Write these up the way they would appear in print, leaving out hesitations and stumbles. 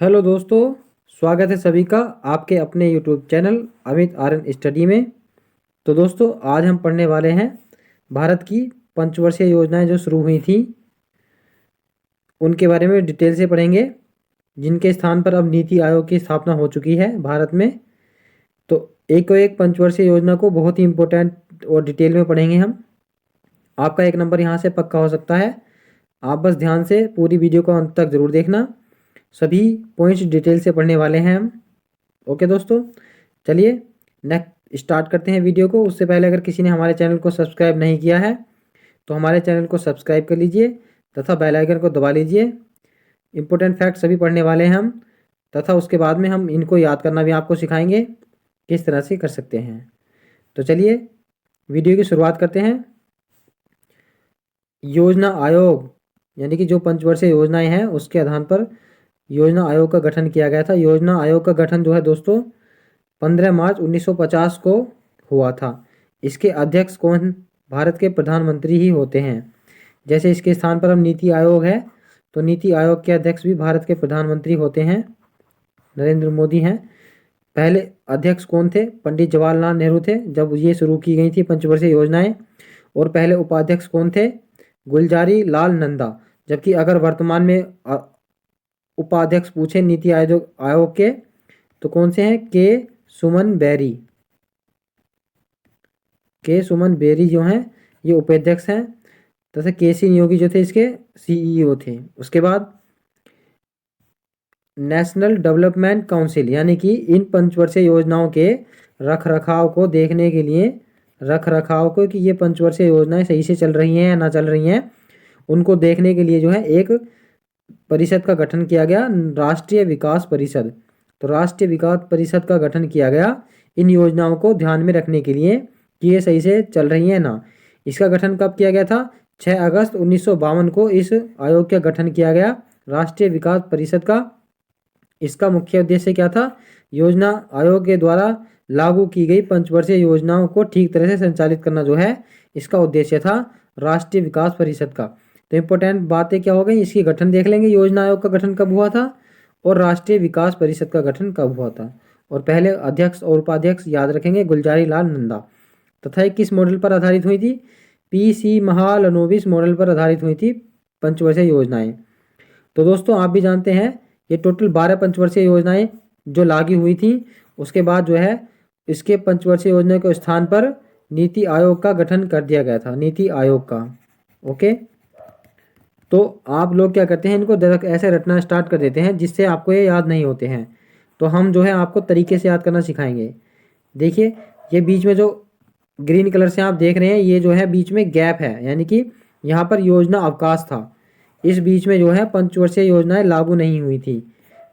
Hello दोस्तों, स्वागत है सभी का आपके अपने YouTube channel Amit Aryan study में। तो दोस्तों, आज हम पढ़ने वाले हैं भारत की पंचवर्षीय योजनाएं जो शुरू हुई थी उनके बारे में डिटेल से पढ़ेंगे, जिनके स्थान पर अब नीति आयोग की स्थापना हो चुकी है भारत में। तो एक पंचवर्षीय योजना को बहुत ही इम्पोर्टेंट और डिटेल में पढ़ेंगे हम। आपका एक नंबर यहाँ से पक्का हो सकता है। आप बस ध्यान से पूरी वीडियो को अंत तक ज़रूर देखना। सभी पॉइंट्स डिटेल से पढ़ने वाले हैं हम। ओके दोस्तों, चलिए नेक्स्ट स्टार्ट करते हैं वीडियो को। उससे पहले अगर किसी ने हमारे चैनल को सब्सक्राइब नहीं किया है तो हमारे चैनल को सब्सक्राइब कर लीजिए तथा बेल आइकन को दबा लीजिए। इंपॉर्टेंट फैक्ट सभी पढ़ने वाले हैं हम, तथा उसके बाद में हम इनको याद करना भी आपको सिखाएंगे किस तरह से कर सकते हैं। तो चलिए वीडियो की शुरुआत करते हैं। योजना आयोग यानी कि जो पंचवर्षीय योजनाएं हैं उसके आधार पर योजना आयोग का गठन किया गया था। योजना आयोग का गठन जो है दोस्तों 15 मार्च 1950 को हुआ था। इसके अध्यक्ष कौन? भारत के प्रधानमंत्री ही होते हैं। जैसे इसके स्थान पर अब नीति आयोग है, तो नीति आयोग के अध्यक्ष भी भारत के प्रधानमंत्री होते हैं, नरेंद्र मोदी हैं। पहले अध्यक्ष कौन थे? पंडित जवाहरलाल नेहरू थे जब ये शुरू की गई थी पंचवर्षीय योजनाएं। और पहले उपाध्यक्ष कौन थे? गुलजारी लाल नंदा। जबकि अगर वर्तमान में उपाध्यक्ष पूछे नीति आयोग के तो कौन से हैं? सुमन बेरी। सुमन बेरी जो हैं ये उपाध्यक्ष हैं, तथा सी नियोगी जो थे इसके सीईओ थे। उसके बाद नेशनल डेवलपमेंट काउंसिल, यानी कि इन पंचवर्षीय योजनाओं के रख रखाव को देखने के लिए, कि ये पंचवर्षीय योजनाएं सही से चल रही हैं या ना चल रही हैं, उनको देखने के लिए जो है एक परिषद का गठन किया गया, राष्ट्रीय विकास परिषद। तो राष्ट्रीय विकास परिषद का गठन किया गया इन योजनाओं को ध्यान में रखने के लिए कि ये सही से चल रही हैं ना। इसका गठन कब किया गया था? 6 अगस्त 1952 को इस आयोग का गठन किया गया, राष्ट्रीय विकास परिषद का। इसका मुख्य उद्देश्य क्या था? योजना आयोग के द्वारा लागू की गई पंचवर्षीय योजनाओं को ठीक तरह से संचालित करना जो है इसका उद्देश्य था, राष्ट्रीय विकास परिषद का। तो इम्पोर्टेंट बातें क्या हो गई, इसकी गठन देख लेंगे। योजना आयोग का गठन कब हुआ था और राष्ट्रीय विकास परिषद का गठन कब हुआ था। और पहले अध्यक्ष और उपाध्यक्ष याद रखेंगे, गुलजारी लाल नंदा। तथा किस मॉडल पर आधारित हुई थी? पीसी महालनोबिस मॉडल पर आधारित हुई थी पंचवर्षीय योजनाएं। तो दोस्तों, आप भी जानते हैं ये टोटल 12 पंचवर्षीय योजनाएं जो लागू हुई थी। उसके बाद जो है इसके पंचवर्षीय योजना के स्थान पर नीति आयोग का गठन कर दिया गया था, नीति आयोग का। ओके, तो आप लोग क्या करते हैं, इनको ऐसे रटना स्टार्ट कर देते हैं जिससे आपको ये याद नहीं होते हैं। तो हम जो है आपको तरीके से याद करना सिखाएंगे। देखिए, ये बीच में जो ग्रीन कलर से आप देख रहे हैं, ये जो है बीच में गैप है, यानी कि यहाँ पर योजना अवकाश था। इस बीच में जो है पंचवर्षीय योजनाएं लागू नहीं हुई थी।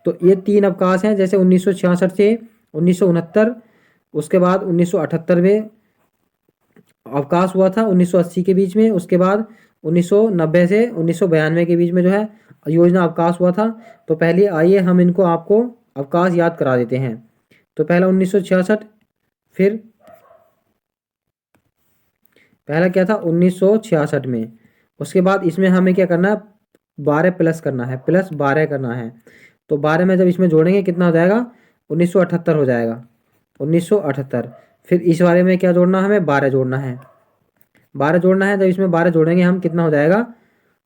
तो ये 3 अवकाश हैं, जैसे 1966 से 1969, उसके बाद 1978 में अवकाश हुआ था 1980 के बीच में, उसके बाद 1990 से 1992 के बीच में जो है योजना अवकाश हुआ था। तो पहले आइए हम इनको आपको अवकाश याद करा देते हैं। तो पहला 1966, फिर पहला क्या था 1966 में। उसके बाद इसमें हमें क्या करना है, 12 प्लस करना है, प्लस 12 करना है। तो 12 में जब इसमें जोड़ेंगे कितना हो जाएगा? 1978 हो जाएगा, 1978। फिर इस बारे में क्या जोड़ना है, हमें 12 जोड़ना है, 12 जोड़ना है। जब इसमें 12 जोड़ेंगे हम कितना हो जाएगा?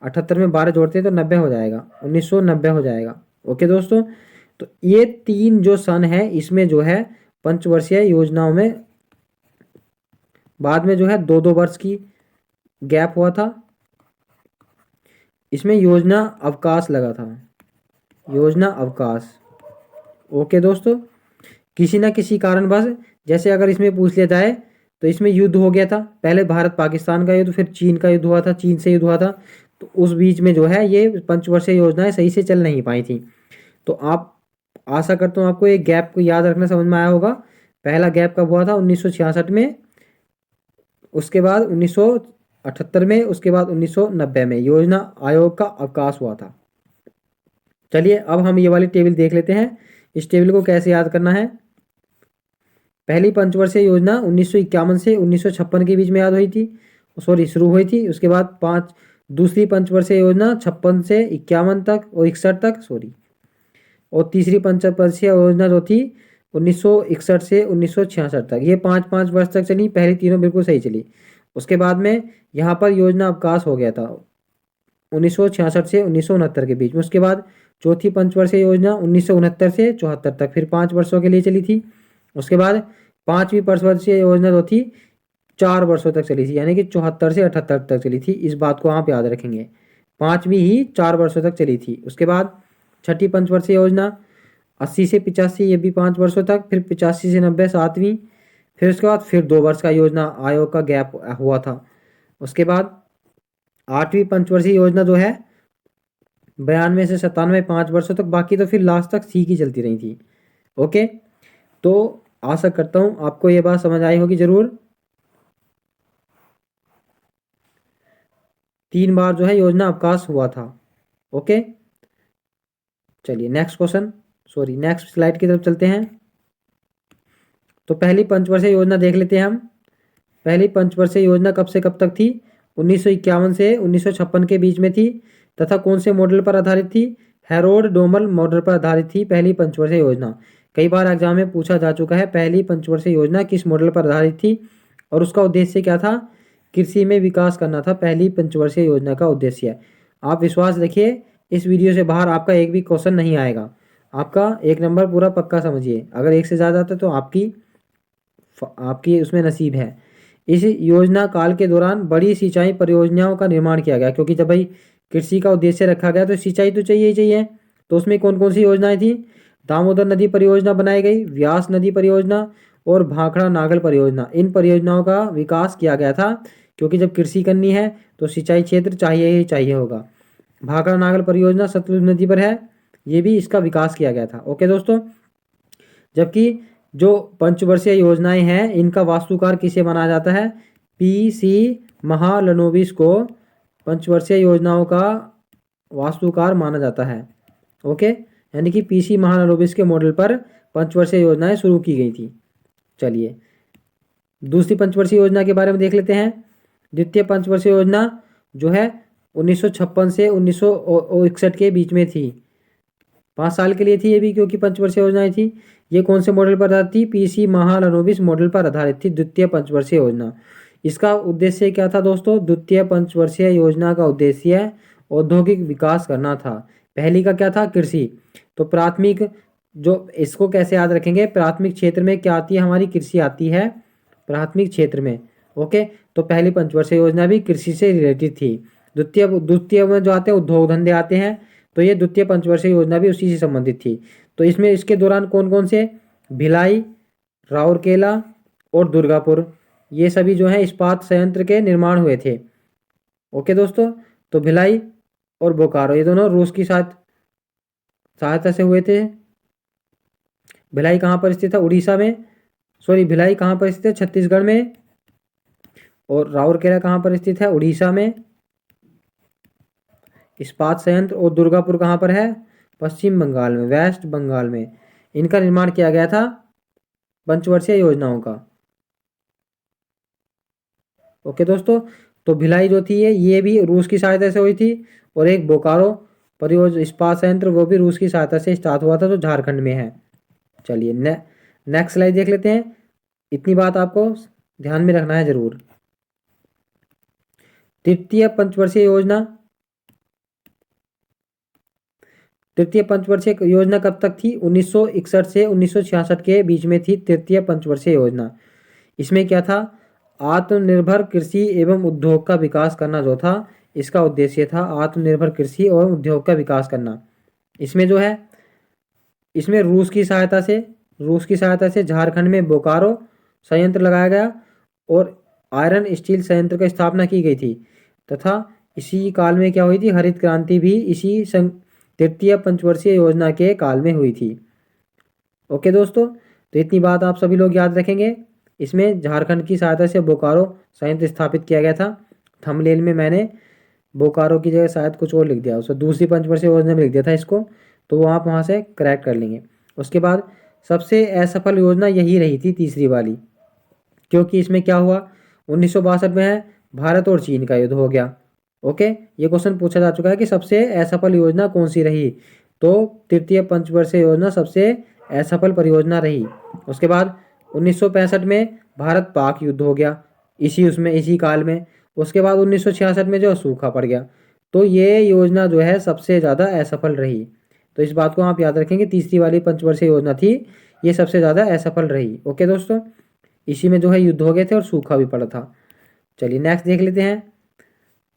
78 में 12 जोड़ते हैं तो 90 हो जाएगा, 1990 हो जाएगा। ओके दोस्तों, तो ये 3 जो सन है इसमें जो है पंचवर्षीय योजनाओं में बाद में जो है 2-2 वर्ष की गैप हुआ था। इसमें योजना अवकाश लगा था, योजना अवकाश। ओके दोस्तों, किसी ना किसी कारणवश, जैसे अगर इसमें पूछ लिया जाए तो इसमें युद्ध हो गया था, पहले भारत पाकिस्तान का युद्ध, फिर चीन का युद्ध हुआ था, चीन से युद्ध हुआ था। तो उस बीच में जो है ये पंचवर्षीय योजनाएं सही से चल नहीं पाई थी। तो आप आशा करता हूँ आपको एक गैप को याद रखना समझ में आया होगा। पहला गैप कब हुआ था? 1966 में, उसके बाद 1978 में, उसके बाद 1990 में योजना आयोग का अवकाश हुआ था। चलिए अब हम ये वाली टेबल देख लेते हैं। इस टेबल को कैसे याद करना है। पहली पंचवर्षीय योजना 1951 से 1956 के बीच में याद हुई थी, शुरू हुई थी। उसके बाद दूसरी पंचवर्षीय योजना 56 से 51 तक और 61 तक, और तीसरी पंचवर्षीय योजना जो थी 1961 से 1966 तक, ये 5-5 वर्ष तक चली। पहली तीनों बिल्कुल सही चली। उसके बाद में यहाँ पर योजना अवकाश हो गया था 1966 से 1969 के बीच में। उसके बाद चौथी पंचवर्षीय योजना 1969 से 74 तक, फिर 5 वर्षों के लिए चली थी। उसके बाद पांचवी पंचवर्षीय योजना जो थी 4 वर्षों तक चली थी, यानी कि 74 से 78 तक चली थी। इस बात को आप याद रखेंगे, पांचवी ही 4 वर्षों तक चली थी। उसके बाद छठी पंचवर्षीय योजना 80 से 85, ये भी 5 वर्षों तक। फिर 85 से 90 सातवीं। फिर उसके बाद फिर 2 वर्ष का योजना आयोग का गैप हुआ था। उसके बाद आठवीं पंचवर्षीय योजना जो है 92 से 97, 5 वर्षों तक। बाकी तो फिर लास्ट तक सी की चलती रही थी। ओके, तो आशा करता हूं आपको ये बात समझ आई होगी जरूर। 3 बार जो है योजना अवकाश हुआ था। ओके, चलिए नेक्स्ट स्लाइड की तरफ चलते हैं। तो पहली पंचवर्षीय योजना देख लेते हैं हम। पहली पंचवर्षीय योजना कब से कब तक थी? 1951 से 1956 के बीच में थी, तथा कौन से मॉडल पर आधारित थी? हेरोल्ड डोमल मॉडल पर आधारित थी पहली पंचवर्षीय योजना। कई बार एग्जाम में पूछा जा चुका है पहली पंचवर्षीय योजना किस मॉडल पर आधारित थी और उसका उद्देश्य क्या था? कृषि में विकास करना था पहली पंचवर्षीय योजना का उद्देश्य। आप विश्वास रखिए, इस वीडियो से बाहर आपका एक भी क्वेश्चन नहीं आएगा। आपका 1 नंबर पूरा पक्का समझिए। अगर 1 से ज़्यादा आता तो आपकी उसमें नसीब है। इस योजना काल के दौरान बड़ी सिंचाई परियोजनाओं का निर्माण किया गया, क्योंकि जब भाई कृषि का उद्देश्य रखा गया तो सिंचाई तो चाहिए ही चाहिए। तो उसमें कौन कौन सी योजनाएं थी? दामोदर नदी परियोजना बनाई गई, व्यास नदी परियोजना और भाखड़ा नागल परियोजना। इन परियोजनाओं का विकास किया गया था, क्योंकि जब कृषि करनी है तो सिंचाई क्षेत्र चाहिए ही चाहिए होगा। भाखड़ा नागल परियोजना सतलुज नदी पर है, ये भी इसका विकास किया गया था। ओके दोस्तों, जबकि जो पंचवर्षीय योजनाएं हैं इनका वास्तुकार किसे माना जाता है? पीसी महालनोबिस को पंचवर्षीय योजनाओं का वास्तुकार माना जाता है। ओके, यानी कि पीसी महालनोबिस के मॉडल पर पंचवर्षीय योजनाएं शुरू की गई थी। चलिए दूसरी पंचवर्षीय योजना के बारे में देख लेते हैं। द्वितीय पंचवर्षीय योजना जो है 1956 से 1961 के बीच में थी। 5 साल के लिए थी ये भी, क्योंकि पंचवर्षीय योजनाएं थी। ये कौन से मॉडल पर आधारित थी? पीसी महालनोबिस मॉडल पर आधारित थी द्वितीय पंचवर्षीय योजना। इसका उद्देश्य क्या था दोस्तों? द्वितीय पंचवर्षीय योजना का उद्देश्य औद्योगिक विकास करना था। पहली का क्या था? कृषि। तो प्राथमिक, जो इसको कैसे याद रखेंगे? प्राथमिक क्षेत्र में क्या आती है? हमारी कृषि आती है प्राथमिक क्षेत्र में। ओके, तो पहली पंचवर्षीय योजना भी कृषि से रिलेटेड थी। द्वितीय में जो आते हैं उद्योग धंधे आते हैं, तो ये द्वितीय पंचवर्षीय योजना भी उसी से संबंधित थी। तो इसमें इसके दौरान कौन कौन से? भिलाई, राउरकेला और दुर्गापुर, ये सभी जो है इस्पात संयंत्र के निर्माण हुए थे। ओके दोस्तों, तो भिलाई और बोकारो ये दोनों रूस की सहायता से हुए थे। भिलाई कहाँ पर स्थित है? उड़ीसा में। भिलाई कहाँ पर स्थित है? छत्तीसगढ़ में। और राउरकेला कहाँ पर स्थित है? उड़ीसा में, इस्पात संयंत्र। और दुर्गापुर कहाँ पर है? पश्चिम बंगाल में, वेस्ट बंगाल में। इनका निर्माण किया गया था पंचवर्षीय योजनाओं का। ओके दोस्तों, तो भिलाई जो थी ये भी रूस की सहायता से हुई थी, और एक बोकारो परियोजना इस्पात संयंत्र वो भी रूस की सहायता से स्टार्ट हुआ था, जो झारखंड में है। चलिए नेक्स्ट स्लाइड देख लेते हैं। इतनी बात आपको ध्यान में रखना है जरूर। तृतीय पंचवर्षीय योजना कब तक थी? 1961 से 1966 के बीच में थी तृतीय पंचवर्षीय योजना। इसमें क्या था? आत्मनिर्भर कृषि एवं उद्योग का विकास करना जो था इसका उद्देश्य था। आत्मनिर्भर कृषि और उद्योग का विकास करना। इसमें जो है, इसमें रूस की सहायता से झारखंड में बोकारो संयंत्र लगाया गया और आयरन स्टील संयंत्र की स्थापना की गई थी, तथा इसी काल में क्या हुई थी? हरित क्रांति भी इसी तृतीय पंचवर्षीय योजना के काल में हुई थी। ओके दोस्तों, तो इतनी बात आप सभी लोग याद रखेंगे। इसमें झारखंड की सहायता से बोकारो संयंत्र स्थापित किया गया था। थंबनेल में मैंने बोकारो की जगह शायद कुछ और लिख दिया, उसको दूसरी पंचवर्षीय योजना में लिख दिया था इसको, तो वो आप वहाँ से करेक्ट कर लेंगे। उसके बाद सबसे असफल योजना यही रही थी, तीसरी वाली, क्योंकि इसमें क्या हुआ? 1962 में है भारत और चीन का युद्ध हो गया। ओके, ये क्वेश्चन पूछा जा चुका है कि सबसे असफल योजना कौन सी रही? तो तृतीय पंचवर्षीय योजना सबसे असफल परियोजना रही। उसके बाद 1965 में भारत पाक युद्ध हो गया इसी काल में। उसके बाद 1966 में जो सूखा पड़ गया, तो ये योजना जो है सबसे ज़्यादा असफल रही। तो इस बात को आप याद रखेंगे, तीसरी वाली पंचवर्षीय योजना थी, ये सबसे ज़्यादा असफल रही। ओके दोस्तों, इसी में जो है युद्ध हो गए थे और सूखा भी पड़ा था। चलिए नेक्स्ट देख लेते हैं।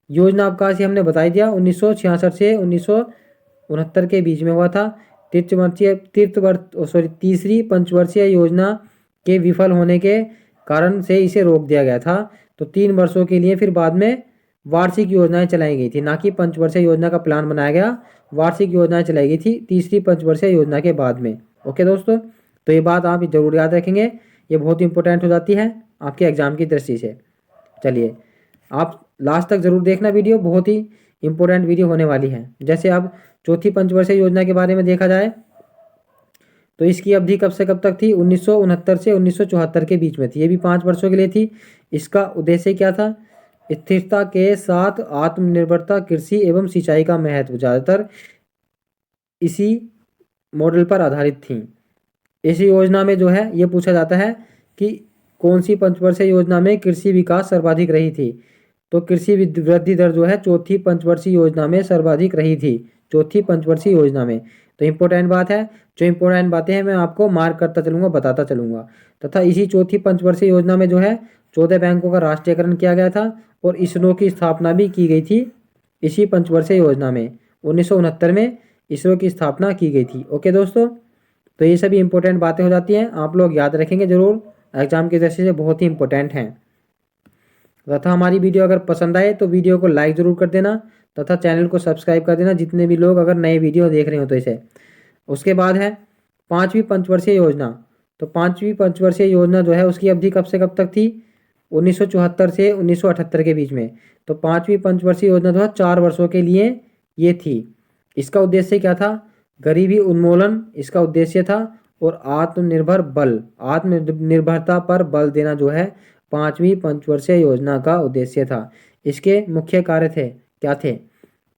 योजना अवकाश हमने बता दिया, 1966 से 1969 के बीच में हुआ था। तीसरी पंचवर्षीय योजना के विफल होने के कारण से इसे रोक दिया गया था। तो 3 वर्षों के लिए फिर बाद में वार्षिक योजनाएं चलाई गई थी, ना कि पंचवर्षीय योजना का प्लान बनाया गया, वार्षिक योजनाएं चलाई गई थी तीसरी पंचवर्षीय योजना के बाद में। ओके दोस्तों, तो ये बात आप जरूर याद रखेंगे, ये बहुत इंपॉर्टेंट हो जाती है आपके एग्जाम की दृष्टि से। चलिए आप लास्ट तक जरूर देखना वीडियो, बहुत ही इंपॉर्टेंट वीडियो होने वाली है। जैसे अब चौथी पंचवर्षीय योजना के बारे में देखा जाए तो इसकी अवधि कब से कब तक थी, 1969 से 1974 के बीच में थी। ये भी 5 वर्षों के लिए थी। इसका उद्देश्य क्या था, स्थिरता के साथ आत्मनिर्भरता, कृषि एवं सिंचाई का महत्व ज़्यादातर इसी मॉडल पर आधारित थी। इस योजना में जो है ये पूछा जाता है कि कौन सी पंचवर्षीय योजना में कृषि विकास सर्वाधिक रही थी। तो कृषि वृद्धि दर जो है चौथी पंचवर्षीय योजना में सर्वाधिक रही थी, चौथी पंचवर्षीय योजना में। तो इम्पोर्टेंट बात है, जो इम्पोर्टेंट बातें हैं मैं आपको मार्क करता चलूँगा, बताता चलूँगा। तथा इसी चौथी पंचवर्षीय योजना में जो है 14 बैंकों का राष्ट्रीयकरण किया गया था और इसरो की स्थापना भी की गई थी। इसी पंचवर्षीय योजना में 1969 में इसरो की स्थापना की गई थी। ओके दोस्तों, तो ये सभी इंपॉर्टेंट बातें हो जाती हैं, आप लोग याद रखेंगे जरूर, एग्जाम की दृष्टि से बहुत ही इंपॉर्टेंट हैं। तथा हमारी वीडियो अगर पसंद आए तो वीडियो को लाइक ज़रूर कर देना तथा चैनल को सब्सक्राइब कर देना, जितने भी लोग अगर नए वीडियो देख रहे हो तो इसे। उसके बाद है 5वीं पंचवर्षीय योजना। तो 5वीं पंचवर्षीय योजना जो है उसकी अवधि कब से कब तक थी, 1974 से 1978 के बीच में। तो 5वीं पंचवर्षीय योजना जो है 4 वर्षों के लिए ये थी। इसका उद्देश्य क्या था, गरीबी उन्मूलन इसका उद्देश्य था, और आत्मनिर्भरता पर बल देना जो है 5वीं पंचवर्षीय योजना का उद्देश्य था। इसके मुख्य कार्य थे क्या थे,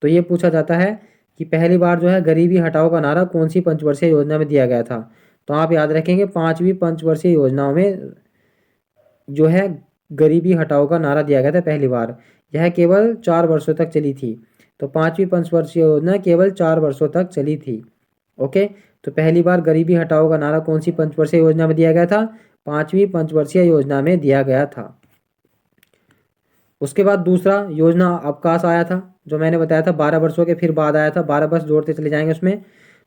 तो ये पूछा जाता है कि पहली बार जो है गरीबी हटाओ का नारा कौन सी पंचवर्षीय योजना में दिया गया था। तो आप याद रखेंगे 5वीं पंचवर्षीय योजनाओं में जो है गरीबी हटाओ का नारा दिया गया था पहली बार। यह केवल 4 वर्षों तक चली थी। तो 5वीं पंचवर्षीय योजना केवल 4 वर्षों तक चली थी। ओके, तो पहली बार गरीबी हटाओ का नारा कौन सी पंचवर्षीय योजना में दिया गया था, 5वीं पंचवर्षीय योजना में दिया गया था। उसके बाद दूसरा योजना अवकाश आया था, जो मैंने बताया था 12 वर्षों के फिर बाद आया था, 12 वर्ष जोड़ते चले जाएंगे उसमें।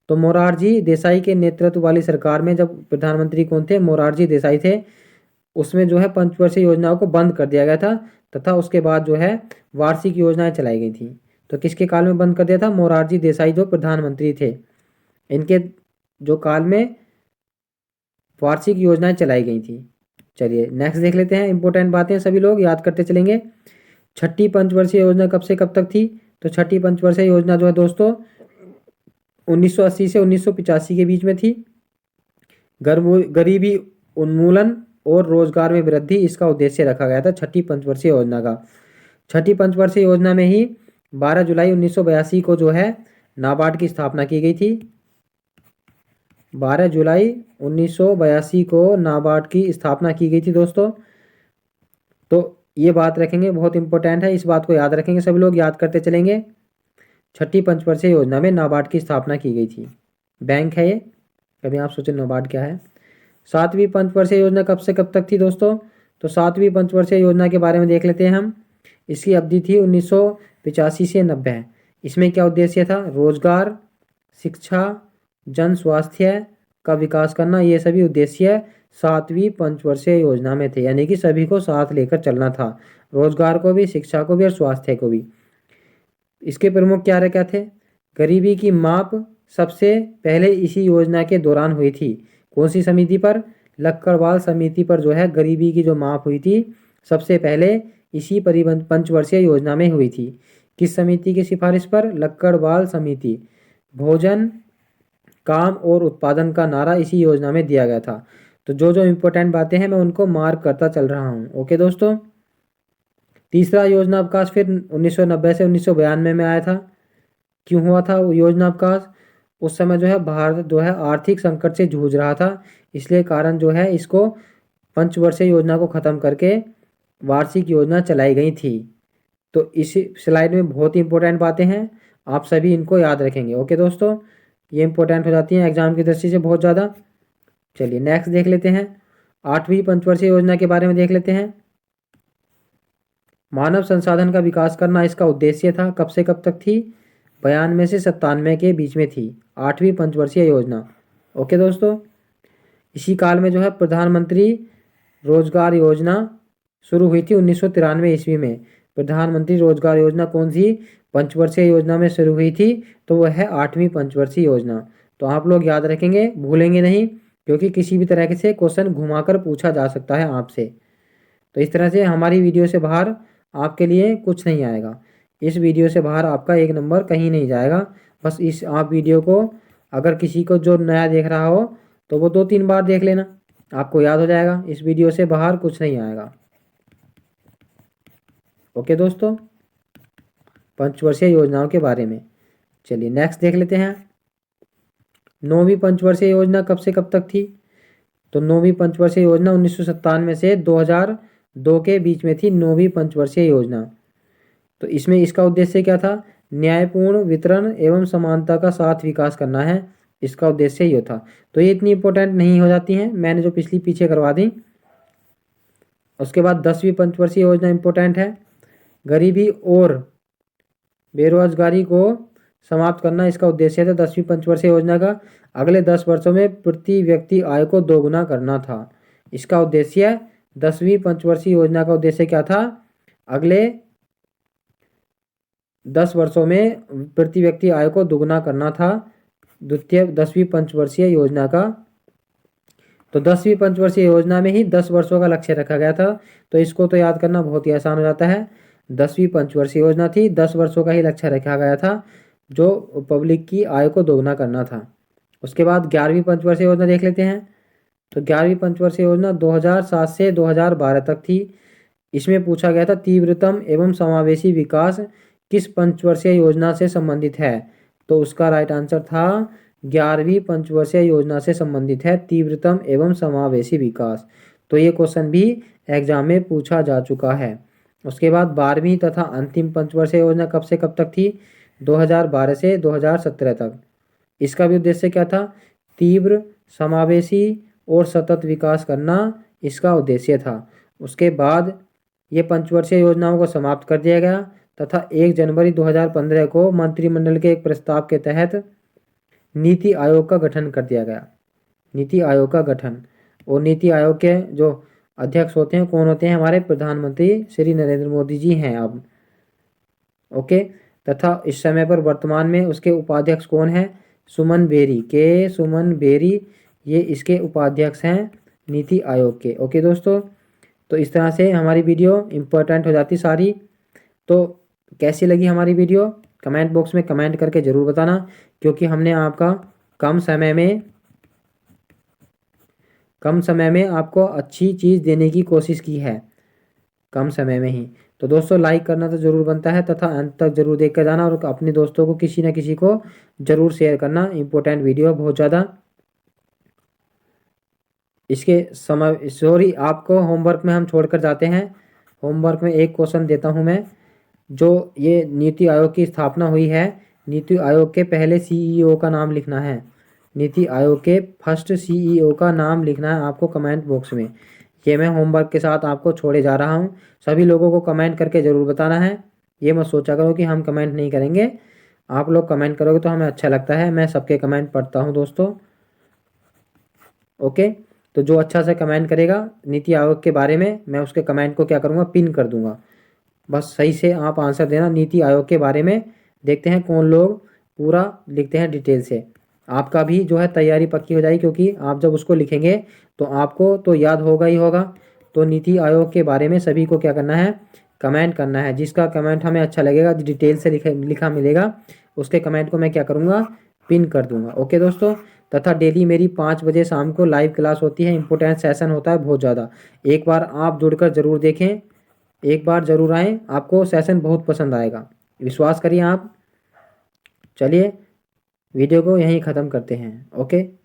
तो मोरारजी देसाई के नेतृत्व वाली सरकार में जब प्रधानमंत्री कौन थे, मोरारजी देसाई थे, उसमें जो है पंचवर्षीय योजनाओं को बंद कर दिया गया था तथा उसके बाद जो है वार्षिक योजनाएं चलाई गई थी। तो किसके काल में बंद कर दिया था, मोरारजी देसाई जो प्रधानमंत्री थे, इनके जो काल में वार्षिक योजनाएं चलाई गई थी। चलिए नेक्स्ट देख लेते हैं, इंपॉर्टेंट बातें सभी लोग याद करते चलेंगे। छठी पंचवर्षीय योजना कब से कब तक थी, तो छठी पंचवर्षीय योजना जो है दोस्तों 1980 से 1985 के बीच में थी। गरीबी उन्मूलन और रोजगार में वृद्धि इसका उद्देश्य रखा गया था छठी पंचवर्षीय योजना का। छठी पंचवर्षीय योजना में ही 12 जुलाई 1982 को जो है नाबार्ड की स्थापना की गई थी। 12 जुलाई 1982 को नाबार्ड की स्थापना की गई थी दोस्तों। तो ये बात रखेंगे, बहुत इंपॉर्टेंट है, इस बात को याद रखेंगे सभी लोग, याद करते चलेंगे। छठी पंचवर्षीय योजना में नाबार्ड की स्थापना की गई थी, बैंक है ये, कभी आप सोचें नाबार्ड क्या है। 7वीं पंचवर्षीय योजना कब से कब तक थी दोस्तों, तो 7वीं पंचवर्षीय योजना के बारे में देख लेते हैं हम। इसकी अवधि थी 1985 से 90। इसमें क्या उद्देश्य था, रोजगार, शिक्षा, जन स्वास्थ्य का विकास करना, ये सभी उद्देश्य 7वीं पंचवर्षीय योजना में थे, यानी कि सभी को साथ लेकर चलना था, रोजगार को भी, शिक्षा को भी और स्वास्थ्य को भी। इसके प्रमुख कार्य क्या थे, गरीबी की माप सबसे पहले इसी योजना के दौरान हुई थी। कौन सी समिति पर, लक्कड़वाल समिति पर जो है गरीबी की जो माप हुई थी सबसे पहले इसी पंचवर्षीय योजना में हुई थी। किस समिति की सिफारिश पर, लक्कड़वाल समिति। भोजन, काम और उत्पादन का नारा इसी योजना में दिया गया था। तो जो जो इम्पोर्टेंट बातें हैं मैं उनको मार्क करता चल रहा हूँ। ओके दोस्तों, तीसरा योजना अवकाश फिर 1990 से 1992 में आया था। क्यों हुआ था वो योजना अवकाश, उस समय जो है भारत जो है आर्थिक संकट से जूझ रहा था, इसलिए कारण जो है इसको पंचवर्षीय योजना को ख़त्म करके वार्षिक योजना चलाई गई थी। तो इस स्लाइड में बहुत ही इंपॉर्टेंट बातें हैं, आप सभी इनको याद रखेंगे। ओके दोस्तों, ये इंपॉर्टेंट हो जाती हैं एग्जाम की दृष्टि से बहुत ज़्यादा। चलिए नेक्स्ट देख लेते हैं, 8वीं पंचवर्षीय योजना के बारे में देख लेते हैं। मानव संसाधन का विकास करना इसका उद्देश्य था। कब से कब तक थी? 92 से 97 के बीच में थी 8वीं पंचवर्षीय योजना। ओके दोस्तों, इसी काल में जो है प्रधानमंत्री रोजगार योजना शुरू हुई थी 1993 ईस्वी में। प्रधानमंत्री रोजगार योजना कौन सी पंचवर्षीय योजना में शुरू हुई थी? तो वह है 8वीं पंचवर्षीय योजना। तो आप लोग याद रखेंगे, भूलेंगे नहीं, क्योंकि किसी भी तरह से क्वेश्चन घुमाकर पूछा जा सकता है आपसे। तो इस तरह से हमारी वीडियो से बाहर आपके लिए कुछ नहीं आएगा। इस वीडियो से बाहर आपका एक नंबर कहीं नहीं जाएगा। बस इस आप वीडियो को अगर किसी को जो नया देख रहा हो तो वो 2-3 बार देख लेना, आपको याद हो जाएगा। इस वीडियो से बाहर कुछ नहीं आएगा। ओके दोस्तों, पंचवर्षीय योजनाओं के बारे में। चलिए नेक्स्ट देख लेते हैं, 9वीं पंचवर्षीय योजना कब से कब तक थी? तो 9वीं पंचवर्षीय योजना 1997 से 2002 के बीच में थी 9वीं पंचवर्षीय योजना। तो इसमें इसका उद्देश्य क्या था? न्यायपूर्ण वितरण एवं समानता का साथ विकास करना है, इसका उद्देश्य ये था। तो ये इतनी इंपॉर्टेंट नहीं हो जाती हैं, मैंने जो पिछली पीछे करवा दी। उसके बाद 10वीं पंचवर्षीय योजना इंपॉर्टेंट है, गरीबी और बेरोजगारी को समाप्त करना इसका उद्देश्य था 10वीं पंचवर्षीय योजना का। अगले 10 वर्षों में प्रति व्यक्ति आय को दोगुना करना था, इसका उद्देश्य 10वीं पंचवर्षीय योजना का उद्देश्य क्या था? अगले 10 वर्षों में प्रति व्यक्ति आय को दोगुना करना था, द्वितीय 10वीं पंचवर्षीय योजना का। तो 10वीं पंचवर्षीय योजना में ही 10 वर्षों का लक्ष्य रखा गया था, तो इसको तो याद करना बहुत ही आसान हो जाता है। 10वीं पंचवर्षीय योजना थी, 10 वर्षों का ही लक्ष्य रखा गया था, जो पब्लिक की आय को दोगुना करना था। उसके बाद 11वीं पंचवर्षीय योजना देख लेते हैं। तो 11वीं पंचवर्षीय योजना 2007 से 2012 तक थी। इसमें पूछा गया था तीव्रतम एवं समावेशी विकास किस पंचवर्षीय योजना से संबंधित है? तो उसका राइट आंसर था 11वीं पंचवर्षीय योजना से संबंधित है, तीव्रतम एवं समावेशी विकास। तो ये क्वेश्चन भी एग्जाम में पूछा जा चुका है। उसके बाद 12वीं तथा अंतिम पंचवर्षीय योजना कब से कब तक थी? 2012 से 2017 तक। इसका भी उद्देश्य क्या था? तीव्र, समावेशी और सतत विकास करना इसका उद्देश्य था। उसके बाद ये पंचवर्षीय योजनाओं को समाप्त कर दिया गया तथा 1 जनवरी 2015 को मंत्रिमंडल के एक प्रस्ताव के तहत नीति आयोग का गठन कर दिया गया। नीति आयोग का गठन, और नीति आयोग के जो अध्यक्ष होते हैं कौन होते हैं? हमारे प्रधानमंत्री श्री नरेंद्र मोदी जी हैं अब। ओके, तथा इस समय पर वर्तमान में उसके उपाध्यक्ष कौन है? सुमन बेरी, के सुमन बेरी, ये इसके उपाध्यक्ष हैं नीति आयोग के। ओके दोस्तों, तो इस तरह से हमारी वीडियो इम्पोर्टेंट हो जाती सारी। तो कैसी लगी हमारी वीडियो? कमेंट बॉक्स में कमेंट करके ज़रूर बताना, क्योंकि हमने आपका कम समय में आपको अच्छी चीज़ देने की कोशिश की है, कम समय में ही। तो दोस्तों लाइक करना तो ज़रूर बनता है, तथा अंत तक ज़रूर देख कर जाना, और अपने दोस्तों को किसी न किसी को ज़रूर शेयर करना। इम्पोर्टेंट वीडियो बहुत ज़्यादा। इसके समय सॉरी, आपको होमवर्क में हम छोड़कर जाते हैं। होमवर्क में एक क्वेश्चन देता हूँ मैं। जो ये नीति आयोग की स्थापना हुई है, नीति आयोग के पहले सीईओ का नाम लिखना है। नीति आयोग के फर्स्ट सीईओ का नाम लिखना है आपको कमेंट बॉक्स में। ये मैं होमवर्क के साथ आपको छोड़े जा रहा हूँ। सभी लोगों को कमेंट करके ज़रूर बताना है। ये मत सोचा करो कि हम कमेंट नहीं करेंगे, आप लोग कमेंट करोगे तो हमें अच्छा लगता है। मैं सबके कमेंट पढ़ता हूँ दोस्तों। ओके, तो जो अच्छा से कमेंट करेगा नीति आयोग के बारे में, मैं उसके कमेंट को क्या करूँगा? पिन कर दूँगा। बस सही से आप आंसर देना नीति आयोग के बारे में। देखते हैं कौन लोग पूरा लिखते हैं डिटेल से। आपका भी जो है तैयारी पक्की हो जाएगी, क्योंकि आप जब उसको लिखेंगे तो आपको तो याद होगा ही होगा। तो नीति आयोग के बारे में सभी को क्या करना है? कमेंट करना है। जिसका कमेंट हमें अच्छा लगेगा, डिटेल से लिखा मिलेगा, उसके कमेंट को मैं क्या करूँगा? पिन कर दूँगा। ओके दोस्तों, तथा डेली मेरी 5 बजे शाम को लाइव क्लास होती है। इंपॉर्टेंट सेशन होता है बहुत ज़्यादा। एक बार आप जुड़कर ज़रूर देखें, एक बार ज़रूर आएँ, आपको सेशन बहुत पसंद आएगा, विश्वास करिए आप। चलिए वीडियो को यहीं ख़त्म करते हैं। ओके।